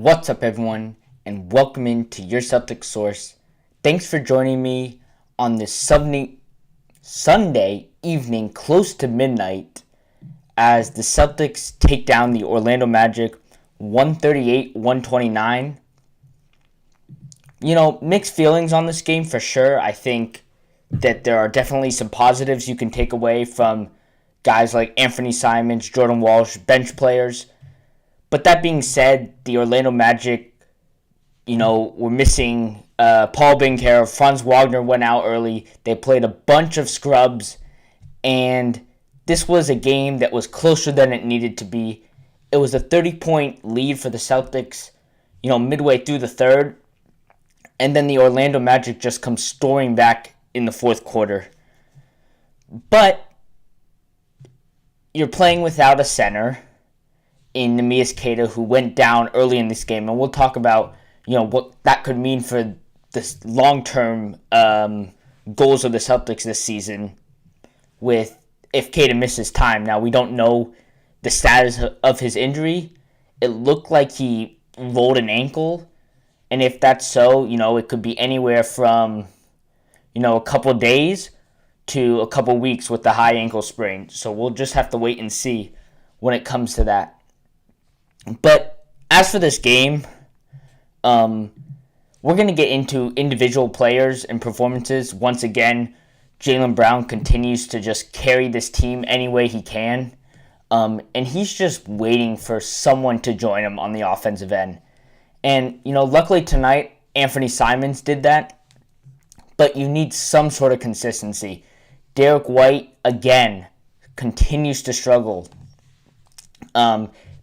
What's up, everyone, and welcome into your Celtics source. Thanks for joining me on this Sunday evening close to midnight as the Celtics take down the Orlando Magic 138-129. Mixed feelings on this game for sure. I think that there are definitely some positives you can take away from guys like Anfernee Simons, Jordan Walsh, bench players. But that being said, the Orlando Magic, were missing Paul Benkera. Franz Wagner went out early. They played a bunch of scrubs, and this was a game that was closer than it needed to be. It was a 30-point lead for the Celtics, midway through the third, and then the Orlando Magic just come storming back in the fourth quarter. But you're playing without a center in Neemias Queta, who went down early in this game, and we'll talk about what that could mean for this long-term goals of the Celtics this season. With if Queta misses time, now we don't know the status of his injury. It looked like he rolled an ankle, and if that's so, it could be anywhere from a couple days to a couple weeks with the high ankle sprain. So we'll just have to wait and see when it comes to that. But as for this game, we're going to get into individual players and performances. Once again, Jaylen Brown continues to just carry this team any way he can. And he's just waiting for someone to join him on the offensive end. And, luckily tonight, Anfernee Simons did that. But you need some sort of consistency. Derek White, again, continues to struggle.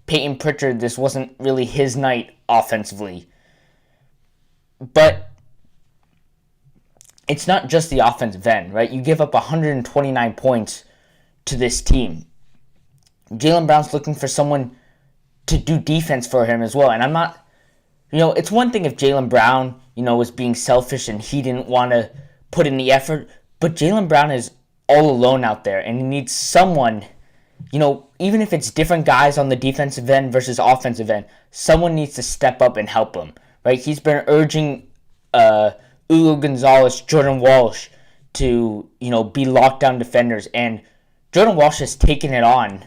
Peyton Pritchard, this wasn't really his night offensively. But it's not just the offensive end, right? You give up 129 points to this team. Jaylen Brown's looking for someone to do defense for him as well. And I'm not, it's one thing if Jaylen Brown, was being selfish and he didn't want to put in the effort. But Jaylen Brown is all alone out there, and he needs someone, even if it's different guys on the defensive end versus offensive end, someone needs to step up and help him, right? He's been urging Hugo Gonzalez, Jordan Walsh to, be lockdown defenders, and Jordan Walsh has taken it on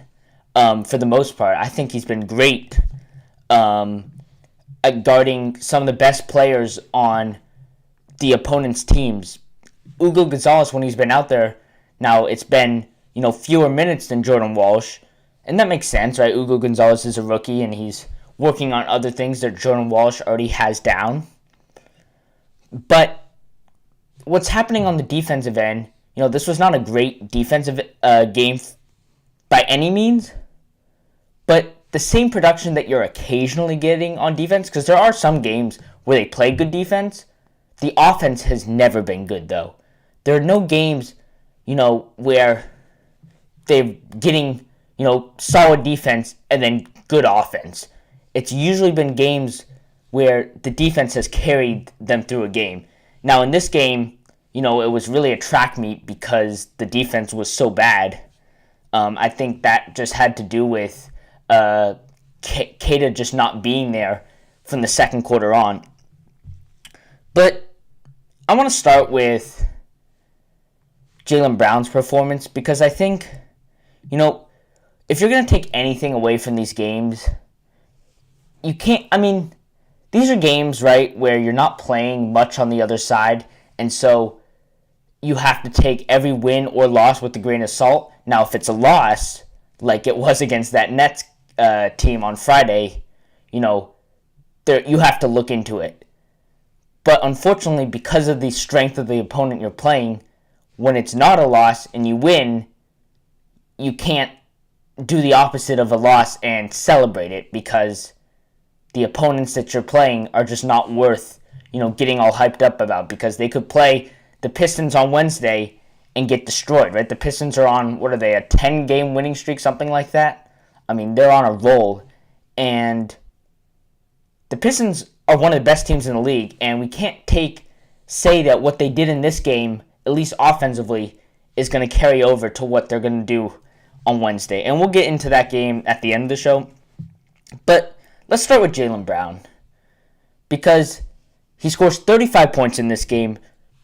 for the most part. I think he's been great at guarding some of the best players on the opponent's teams. Hugo Gonzalez, when he's been out there, now it's been fewer minutes than Jordan Walsh, and that makes sense, right? Hugo Gonzalez is a rookie, and he's working on other things that Jordan Walsh already has down. But what's happening on the defensive end, this was not a great defensive game by any means, but the same production that you're occasionally getting on defense, because there are some games where they play good defense, the offense has never been good, though. There are no games, where they're getting, solid defense and then good offense. It's usually been games where the defense has carried them through a game. Now, in this game, it was really a track meet because the defense was so bad. I think that just had to do with Queta just not being there from the second quarter on. But I want to start with Jaylen Brown's performance, because I think, if you're going to take anything away from these games, you can't, these are games, right, where you're not playing much on the other side, and so you have to take every win or loss with a grain of salt. Now, if it's a loss, like it was against that Nets team on Friday, you have to look into it. But unfortunately, because of the strength of the opponent you're playing, when it's not a loss and you win, you can't do the opposite of a loss and celebrate it, because the opponents that you're playing are just not worth, getting all hyped up about, because they could play the Pistons on Wednesday and get destroyed, right? The Pistons are on, what are they, a 10-game winning streak, something like that? They're on a roll, and the Pistons are one of the best teams in the league, and we can't say that what they did in this game, at least offensively, is going to carry over to what they're going to do on Wednesday. And we'll get into that game at the end of the show. But let's start with Jaylen Brown. because he scores 35 points in this game,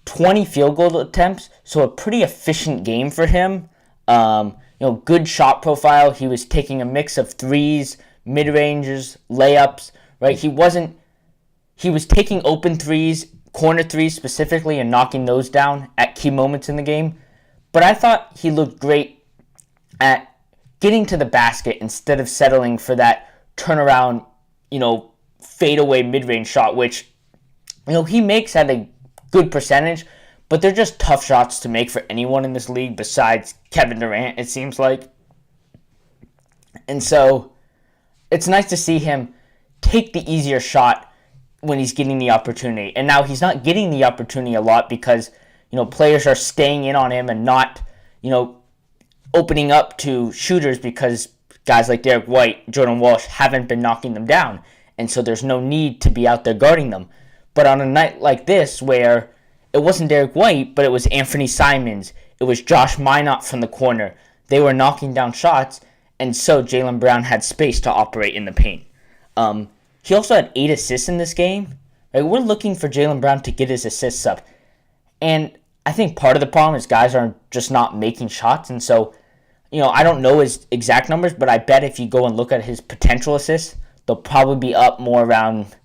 20 field goal attempts, so a pretty efficient game for him. Good shot profile. He was taking a mix of threes, mid-ranges, layups, right? He was taking open threes, corner threes specifically, and knocking those down at key moments in the game. But I thought he looked great at getting to the basket instead of settling for that turnaround, fadeaway mid-range shot, which, he makes at a good percentage, but they're just tough shots to make for anyone in this league besides Kevin Durant, it seems like. And so it's nice to see him take the easier shot when he's getting the opportunity. And now he's not getting the opportunity a lot because, players are staying in on him and not, opening up to shooters because guys like Derek White, Jordan Walsh haven't been knocking them down. And so there's no need to be out there guarding them. But on a night like this where it wasn't Derek White, but it was Anfernee Simons, it was Josh Minott from the corner, they were knocking down shots, and so Jaylen Brown had space to operate in the paint. He also had 8 assists in this game. Right? We're looking for Jaylen Brown to get his assists up. And I think part of the problem is guys are just not making shots. And so, I don't know his exact numbers, but I bet if you go and look at his potential assists, they'll probably be up more around,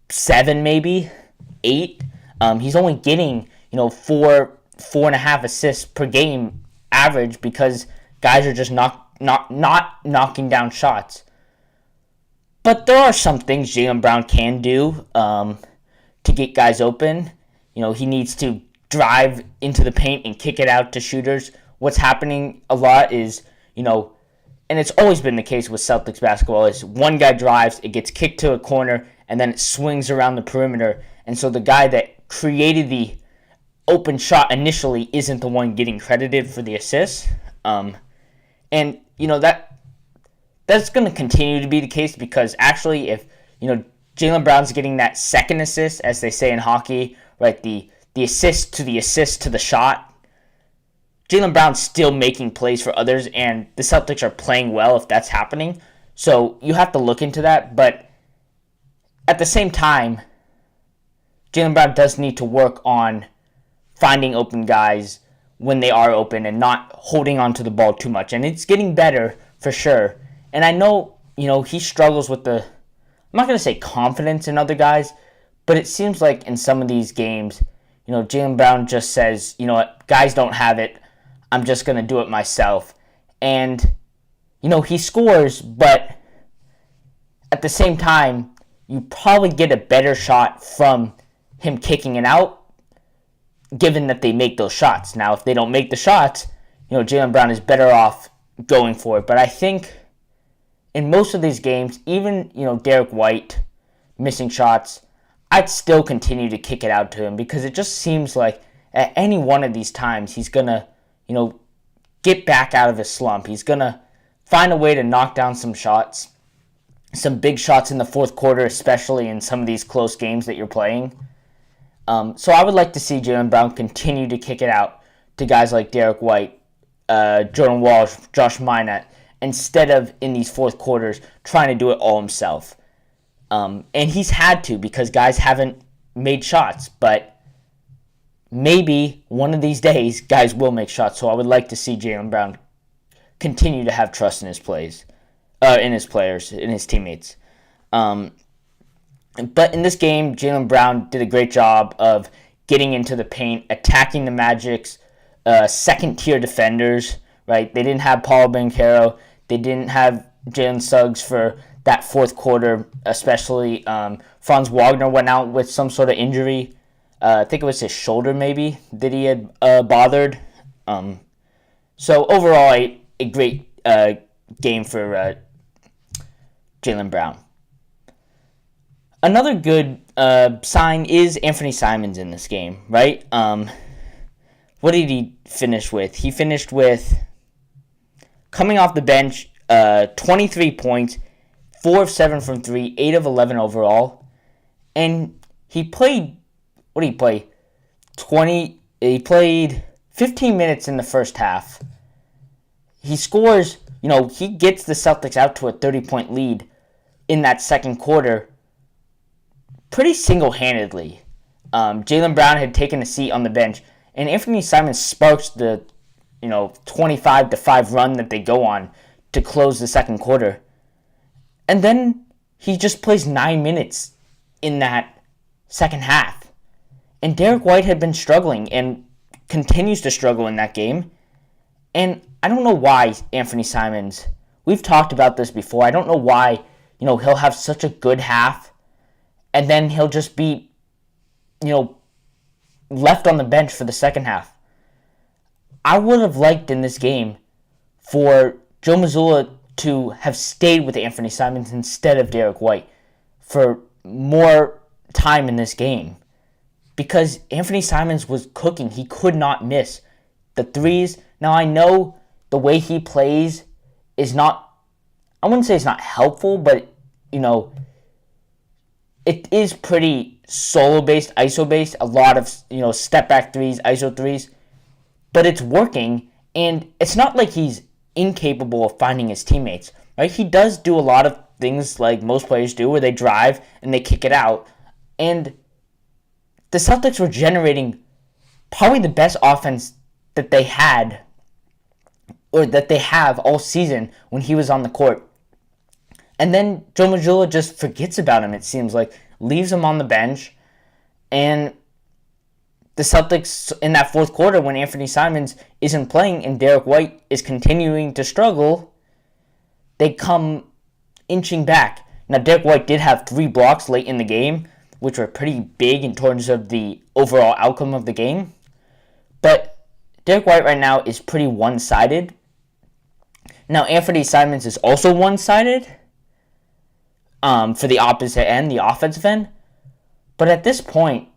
7 maybe, 8. He's only getting, 4.5 assists per game average because guys are just not knocking down shots. But there are some things Jaylen Brown can do to get guys open. He needs to drive into the paint and kick it out to shooters. What's happening a lot is, and it's always been the case with Celtics basketball, is one guy drives, it gets kicked to a corner, and then it swings around the perimeter. And so the guy that created the open shot initially isn't the one getting credited for the assist. That's going to continue to be the case because actually if, Jaylen Brown's getting that second assist, as they say in hockey, right, the assist to the shot, Jaylen Brown's still making plays for others, and the Celtics are playing well if that's happening. So you have to look into that, but at the same time, Jaylen Brown does need to work on finding open guys when they are open and not holding on to the ball too much. And it's getting better for sure. And I know, he struggles with I'm not going to say confidence in other guys, but it seems like in some of these games, Jaylen Brown just says, what, guys don't have it. I'm just going to do it myself. And, he scores, but at the same time, you probably get a better shot from him kicking it out, given that they make those shots. Now, if they don't make the shots, Jaylen Brown is better off going for it. But I think in most of these games, even, Derek White missing shots, I'd still continue to kick it out to him because it just seems like at any one of these times, he's going to, get back out of his slump. He's going to find a way to knock down some shots, some big shots in the fourth quarter, especially in some of these close games that you're playing. So I would like to see Jaylen Brown continue to kick it out to guys like Derek White, Jordan Walsh, Josh Minott, instead of in these fourth quarters trying to do it all himself. And he's had to because guys haven't made shots, but maybe one of these days guys will make shots. So I would like to see Jaylen Brown continue to have trust in his plays, in his players, in his teammates. But in this game, Jaylen Brown did a great job of getting into the paint, attacking the Magic's second-tier defenders, right? They didn't have Paul Banchero. They didn't have Jalen Suggs for that fourth quarter, especially. Franz Wagner went out with some sort of injury. I think it was his shoulder, maybe, that he had bothered. So overall, a great game for Jaylen Brown. Another good sign is Anfernee Simons in this game, right? What did he finish with? He finished with, coming off the bench, 23 points, 4 of 7 from 3, 8 of 11 overall. And he played, what did he play? He played 15 minutes in the first half. He scores, he gets the Celtics out to a 30-point lead in that second quarter. pretty single-handedly. Jaylen Brown had taken a seat on the bench, and Anfernee Simons sparks the 25-5 run that they go on to close the second quarter. And then he just plays 9 minutes in that second half. And Derek White had been struggling and continues to struggle in that game. And I don't know why Anfernee Simons, we've talked about this before, I don't know why, he'll have such a good half and then he'll just be, left on the bench for the second half. I would have liked in this game for Joe Mazzulla to have stayed with Anfernee Simons instead of Derek White for more time in this game. Because Anfernee Simons was cooking. He could not miss the threes. Now, I know the way he plays is not, I wouldn't say it's not helpful, but, it is pretty solo-based, ISO-based. A lot of, step-back threes, ISO threes. But it's working, and it's not like he's incapable of finding his teammates. Right? He does do a lot of things like most players do, where they drive and they kick it out. And the Celtics were generating probably the best offense that they had, or that they have all season when he was on the court. And then Joe Mazzulla just forgets about him, it seems like, leaves him on the bench. And the Celtics, in that fourth quarter, when Anfernee Simons isn't playing and Derek White is continuing to struggle, they come inching back. Now, Derek White did have 3 blocks late in the game, which were pretty big in terms of the overall outcome of the game. But Derek White right now is pretty one-sided. Now, Anfernee Simons is also one-sided for the opposite end, the offensive end. But at this point,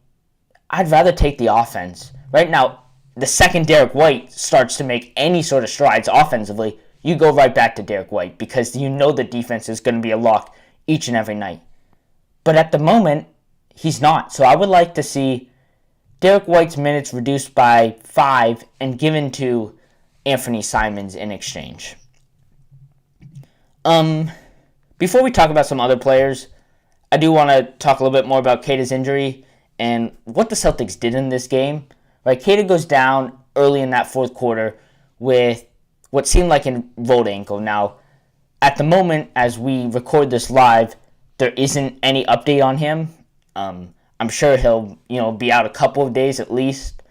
I'd rather take the offense. Right now, the second Derek White starts to make any sort of strides offensively, you go right back to Derek White because you know the defense is going to be a lock each and every night. But at the moment, he's not. So I would like to see Derek White's minutes reduced by 5 and given to Anfernee Simons in exchange. Before we talk about some other players, I do want to talk a little bit more about Queta's injury and what the Celtics did in this game. Right, Queta goes down early in that fourth quarter with what seemed like a rolled ankle. Now, at the moment, as we record this live, there isn't any update on him. I'm sure he'll, be out a couple of days at least,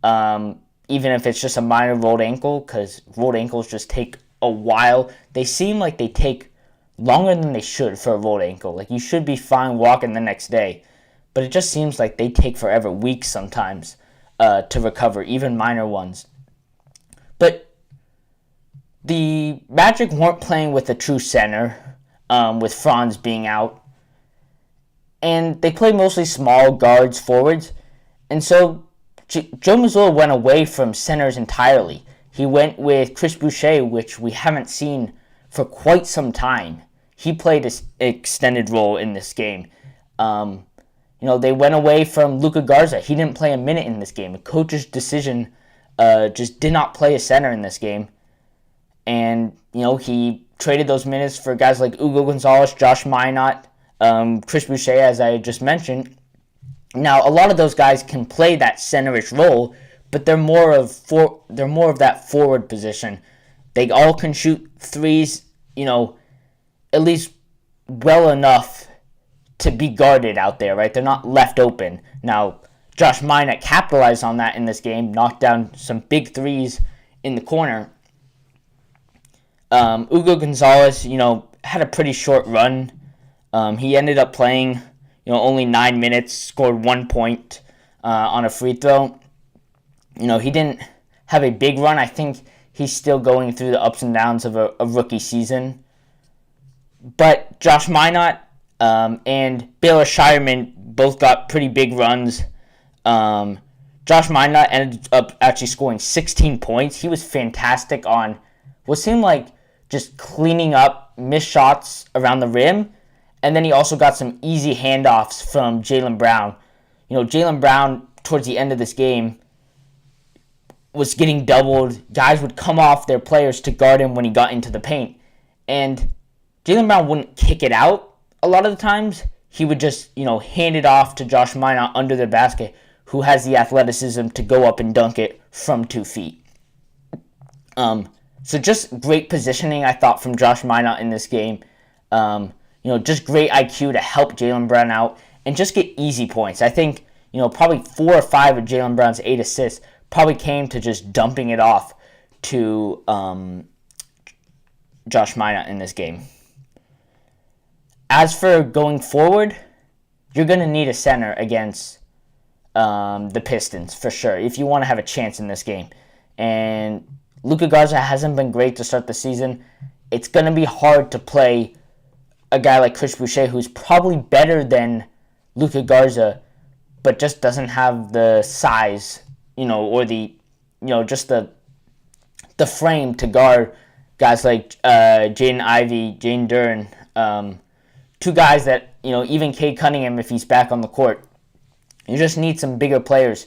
even if it's just a minor rolled ankle, because rolled ankles just take a while. They seem like they take longer than they should for a rolled ankle. Like, you should be fine walking the next day, but it just seems like they take forever, weeks sometimes, to recover, even minor ones. But the Magic weren't playing with a true center, with Franz being out. And they play mostly small guards, forwards. And so Joe Mazzulla went away from centers entirely. He went with Chris Boucher, which we haven't seen for quite some time. He played an extended role in this game. They went away from Luka Garza. He didn't play a minute in this game. A coach's decision just did not play a center in this game. And, he traded those minutes for guys like Ugo Gonzalez, Josh Minott, Chris Boucher, as I just mentioned. Now, a lot of those guys can play that centerish role, but they're more of that forward position. They all can shoot threes, at least well enough to be guarded out there, right? They're not left open. Now, Josh Minott capitalized on that in this game, knocked down some big threes in the corner. Ugo Gonzalez, had a pretty short run. He ended up playing, only 9 minutes, scored 1 point on a free throw. He didn't have a big run. I think he's still going through the ups and downs of a rookie season. But Josh Minott and Baylor Shireman both got pretty big runs. Josh Minott ended up actually scoring 16 points. He was fantastic on what seemed like just cleaning up missed shots around the rim. And then he also got some easy handoffs from Jaylen Brown. Jaylen Brown, towards the end of this game, was getting doubled. Guys would come off their players to guard him when he got into the paint. And Jaylen Brown wouldn't kick it out a lot of the times. he would just, hand it off to Josh Minott under the basket, who has the athleticism to go up and dunk it from 2 feet. So just great positioning, I thought, from Josh Minott in this game. Just great IQ to help Jaylen Brown out and just get easy points. I think, probably 4 or 5 of Jaylen Brown's 8 assists probably came to just dumping it off to Josh Minott in this game. As for going forward, you're going to need a center against the Pistons for sure if you want to have a chance in this game. And Luka Garza hasn't been great to start the season. It's going to be hard to play a guy like Chris Boucher, who's probably better than Luka Garza, but just doesn't have the size, or the, just the frame to guard guys like Jaden Ivey, Jane Duren, 2 guys that, even Cade Cunningham, if he's back on the court, you just need some bigger players.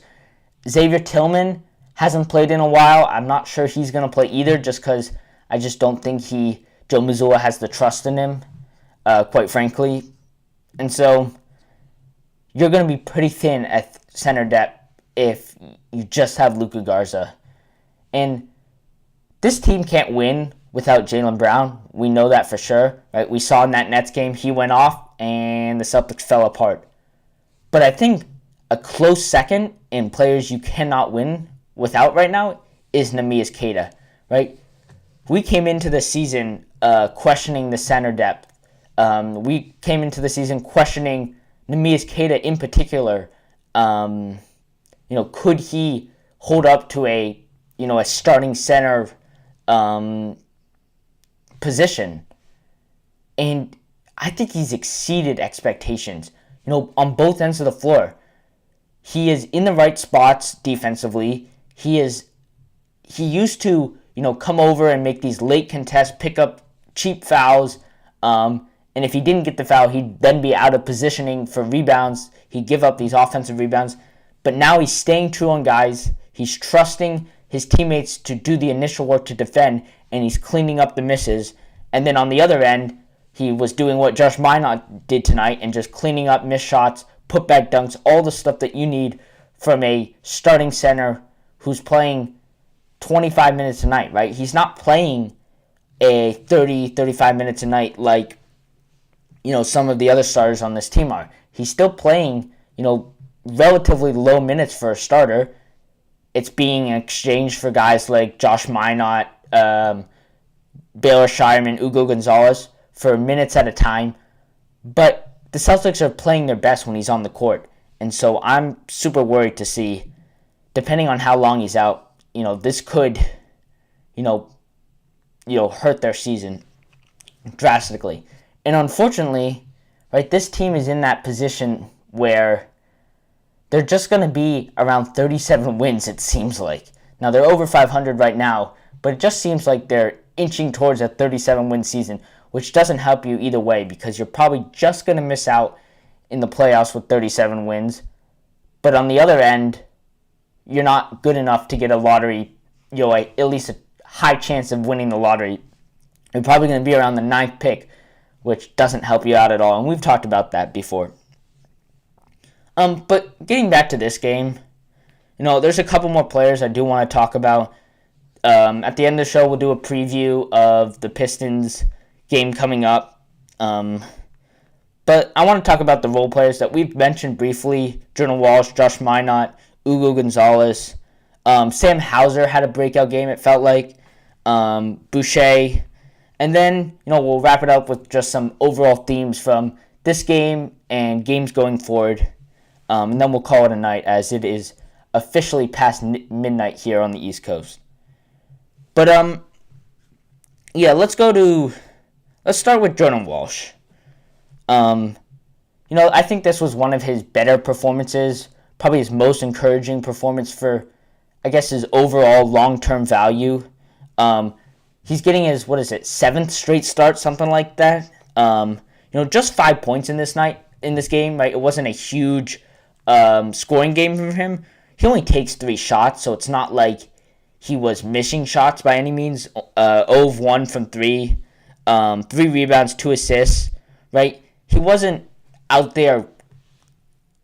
Xavier Tillman hasn't played in a while. I'm not sure he's going to play either, just because I just don't think Joe Mazzulla has the trust in him, quite frankly. And so you're going to be pretty thin at center depth if you just have Luka Garza. And this team can't win without Jaylen Brown. We know that for sure. Right? We saw in that Nets game, he went off and the Celtics fell apart. But I think a close second in players you cannot win without right now is Neemias Queta. Right? We came into the season questioning the center depth. We came into the season questioning Neemias Queta in particular. Could he hold up to a starting center position? And I think he's exceeded expectations. On both ends of the floor, he is in the right spots defensively. He used to come over and make these late contests, pick up cheap fouls. And if he didn't get the foul, he'd then be out of positioning for rebounds. He'd give up these offensive rebounds. But now he's staying true on guys. He's trusting his teammates to do the initial work to defend, and he's cleaning up the misses. And then on the other end, he was doing what Josh Minott did tonight and just cleaning up missed shots, putback dunks, all the stuff that you need from a starting center who's playing 25 minutes a night, right? He's not playing a 30, 35 minutes a night like some of the other starters on this team are. He's still playing, relatively low minutes for a starter. It's being exchanged for guys like Josh Minott, Baylor Shireman, Ugo Gonzalez for minutes at a time. But the Celtics are playing their best when he's on the court. And so I'm super worried to see, depending on how long he's out, this could, hurt their season drastically. And unfortunately, right, this team is in that position where they're just going to be around 37 wins, it seems like. Now, they're over 500 right now, but it just seems like they're inching towards a 37-win season, which doesn't help you either way because you're probably just going to miss out in the playoffs with 37 wins. But on the other end, you're not good enough to get a lottery, at least a high chance of winning the lottery. You're probably going to be around the 9th pick, which doesn't help you out at all, and we've talked about that before. But getting back to this game, there's a couple more players I do want to talk about. At the end of the show, we'll do a preview of the Pistons game coming up. But I want to talk about the role players that we've mentioned briefly. Jordan Walsh, Josh Minott, Ugo Gonzalez. Sam Hauser had a breakout game, it felt like. Boucher. And then, we'll wrap it up with just some overall themes from this game and games going forward. And then we'll call it a night as it is officially past midnight here on the East Coast. But, let's start with Jordan Walsh. I think this was one of his better performances, probably his most encouraging performance for, I guess, his overall long-term value. He's getting his, 7th straight start, something like that. Just 5 points in this game, right? It wasn't a huge scoring game for him. He only takes 3 shots, so it's not like he was missing shots by any means. 0 of 1 from 3, 3 rebounds, 2 assists, right? He wasn't out there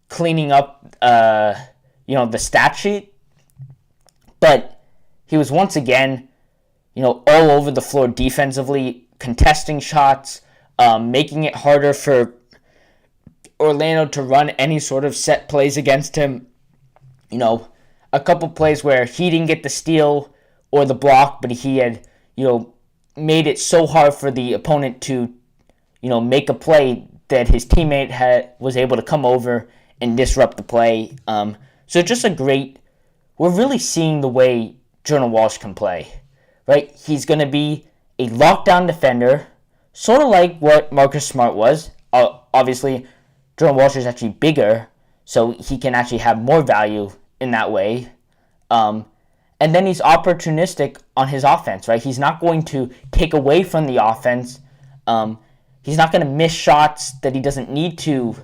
cleaning up, the stat sheet, but he was once again, all over the floor defensively, contesting shots, making it harder for Orlando to run any sort of set plays against him. A couple plays where he didn't get the steal or the block, but he had, made it so hard for the opponent to, make a play that his teammate was able to come over and disrupt the play. So just we're really seeing the way Jordan Walsh can play, right? He's going to be a lockdown defender, sort of like what Marcus Smart was. Obviously, Jordan Walsh is actually bigger, so he can actually have more value in that way. And then he's opportunistic on his offense, right? He's not going to take away from the offense. He's not going to miss shots that he doesn't need to,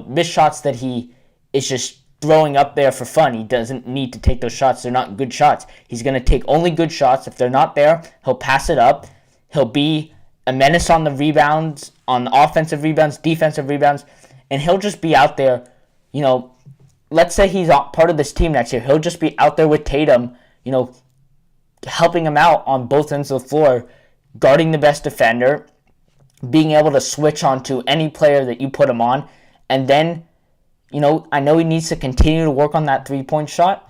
miss shots that he is just throwing up there for fun. He doesn't need to take those shots. They're not good shots. He's going to take only good shots. If they're not there, he'll pass it up. He'll be a menace on the rebounds, on the offensive rebounds, defensive rebounds, and he'll just be out there, let's say he's part of this team next year. He'll just be out there with Tatum, helping him out on both ends of the floor, guarding the best defender, being able to switch onto any player that you put him on. And then, I know he needs to continue to work on that three-point shot,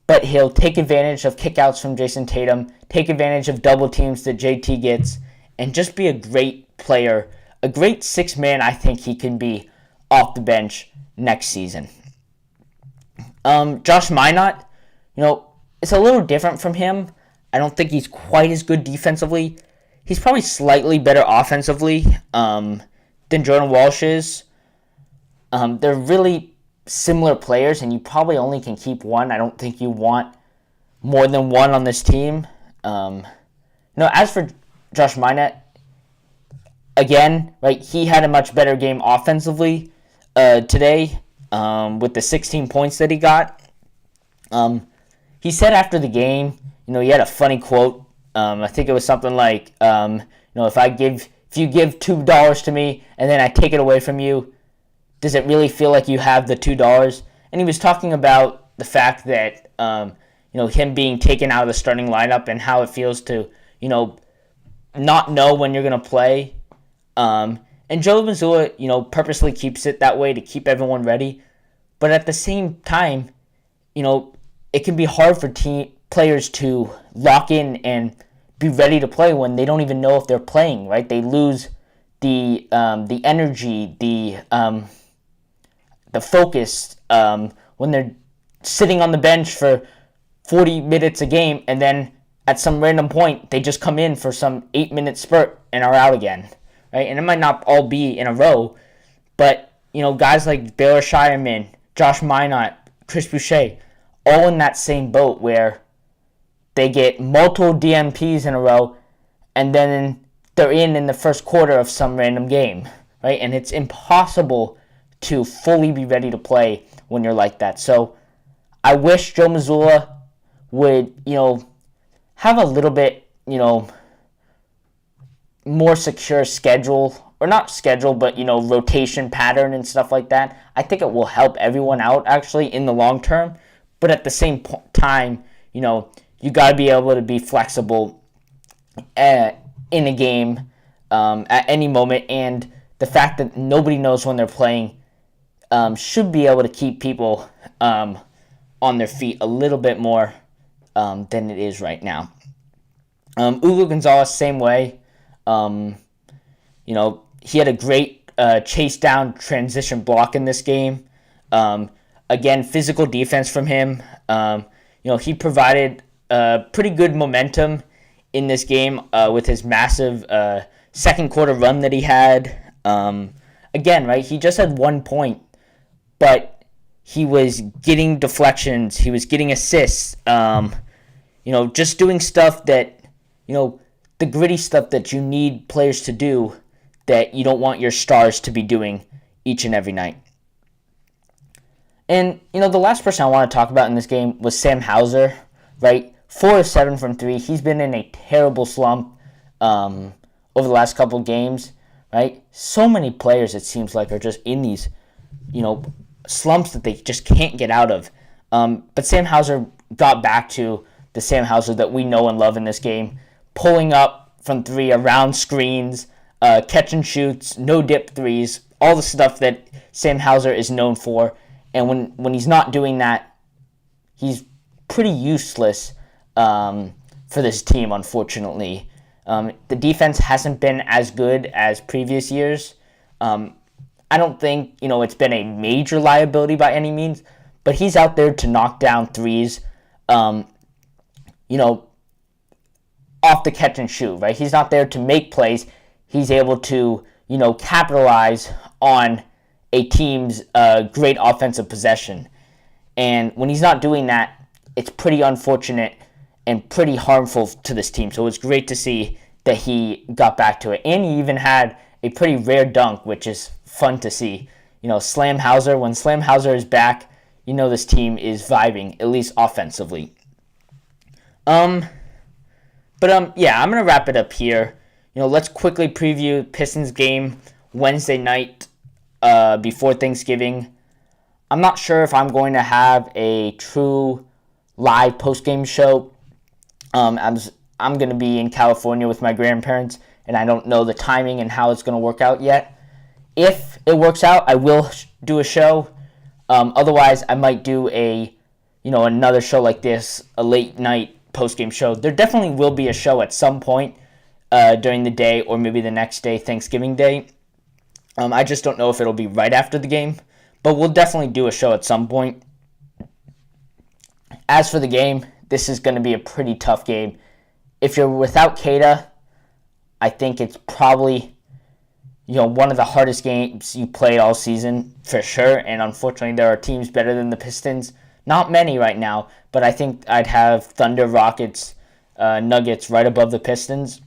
but he'll take advantage of kickouts from Jason Tatum, take advantage of double teams that JT gets, and just be a great player, a great six-man I think he can be off the bench next season. Josh Minott, it's a little different from him. I don't think he's quite as good defensively. He's probably slightly better offensively than Jordan Walsh is. They're really similar players, and you probably only can keep one. I don't think you want more than one on this team. As for Josh Minott, again, right, he had a much better game offensively today. With the 16 points that he got. He said after the game, he had a funny quote. I think it was something like, if you give $2 to me and then I take it away from you, does it really feel like you have the $2? And he was talking about the fact that, him being taken out of the starting lineup and how it feels to, not know when you're going to play. And Joe Mazzulla, purposely keeps it that way to keep everyone ready. But at the same time, it can be hard for players to lock in and be ready to play when they don't even know if they're playing, right? They lose the energy, the focus when they're sitting on the bench for 40 minutes a game, and then at some random point, they just come in for some 8-minute spurt and are out again. Right? And it might not all be in a row, but, guys like Baylor Shireman, Josh Minott, Chris Boucher, all in that same boat where they get multiple DMPs in a row, and then they're in the first quarter of some random game, right? And it's impossible to fully be ready to play when you're like that. So I wish Joe Mazzulla would, have a little bit, more secure schedule, or not schedule, but, rotation pattern and stuff like that. I think it will help everyone out, actually, in the long term. But at the same time, you got to be able to be flexible in a game at any moment. And the fact that nobody knows when they're playing should be able to keep people on their feet a little bit more than it is right now. Ugo Gonzalez, same way. He had a great chase down transition block in this game. Again, physical defense from him. He provided pretty good momentum in this game with his massive second quarter run that he had. Again, right, he just had 1 point, but he was getting deflections. He was getting assists. Just doing stuff that, the gritty stuff that you need players to do that you don't want your stars to be doing each and every night. And, the last person I want to talk about in this game was Sam Hauser, right? 4 of 7 from 3. He's been in a terrible slump over the last couple games, right? right? So many players, it seems like, are just in these, slumps that they just can't get out of. But Sam Hauser got back to the Sam Hauser that we know and love in this game, pulling up from three, around screens, catch and shoots, no dip threes, all the stuff that Sam Hauser is known for. And when he's not doing that, he's pretty useless for this team, unfortunately. The defense hasn't been as good as previous years. I don't think, it's been a major liability by any means, but he's out there to knock down threes, off the catch and shoot, right? He's not there to make plays. He's able to, capitalize on a team's great offensive possession. And when he's not doing that, it's pretty unfortunate and pretty harmful to this team. So it's great to see that he got back to it. And he even had a pretty rare dunk, which is fun to see. Slam Hauser, when Slam Hauser is back, this team is vibing, at least offensively. I'm going to wrap it up here. Let's quickly preview Pistons game Wednesday night before Thanksgiving. I'm not sure if I'm going to have a true live post-game show. I'm going to be in California with my grandparents, and I don't know the timing and how it's going to work out yet. If it works out, I will do a show. Otherwise, I might do another show like this, a late night post-game show. There definitely will be a show at some point during the day or maybe the next day, Thanksgiving Day. I just don't know if it'll be right after the game, but we'll definitely do a show at some point. As for the game, this is going to be a pretty tough game. If you're without Queta, I think it's probably one of the hardest games you play all season for sure. And unfortunately, there are teams better than the Pistons. Not many right now, but I think I'd have Thunder, Rockets, Nuggets right above the Pistons.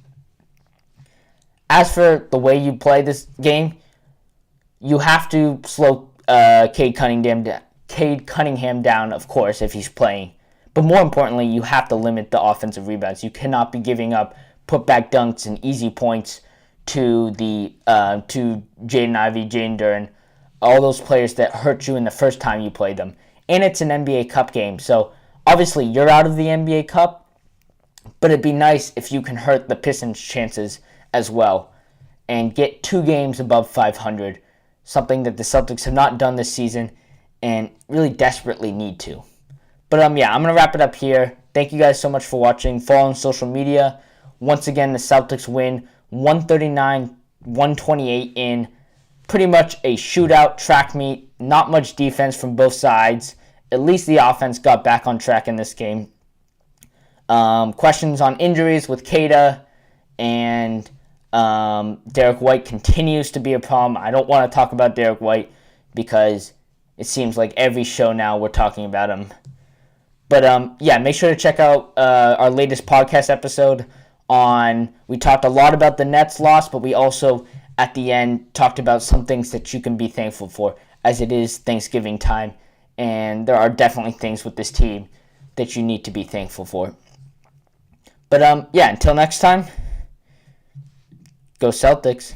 As for the way you play this game, you have to slow Cade Cunningham down, of course, if he's playing. But more importantly, you have to limit the offensive rebounds. You cannot be giving up putback dunks and easy points to Jaden Ivey, Jane Duren, all those players that hurt you in the first time you played them. And it's an NBA Cup game, so obviously you're out of the NBA Cup, but it'd be nice if you can hurt the Pistons' chances as well and get 2 games above 500, something that the Celtics have not done this season and really desperately need to. But I'm going to wrap it up here. Thank you guys so much for watching. Follow on social media. Once again, the Celtics win 139-128 in pretty much a shootout track meet. Not much defense from both sides. At least the offense got back on track in this game. Questions on injuries with Queta and Derek White continues to be a problem. I don't want to talk about Derek White because it seems like every show now we're talking about him. But make sure to check out our latest podcast episode we talked a lot about the Nets loss, but we also at the end talked about some things that you can be thankful for as it is Thanksgiving time. And there are definitely things with this team that you need to be thankful for. But until next time, go Celtics.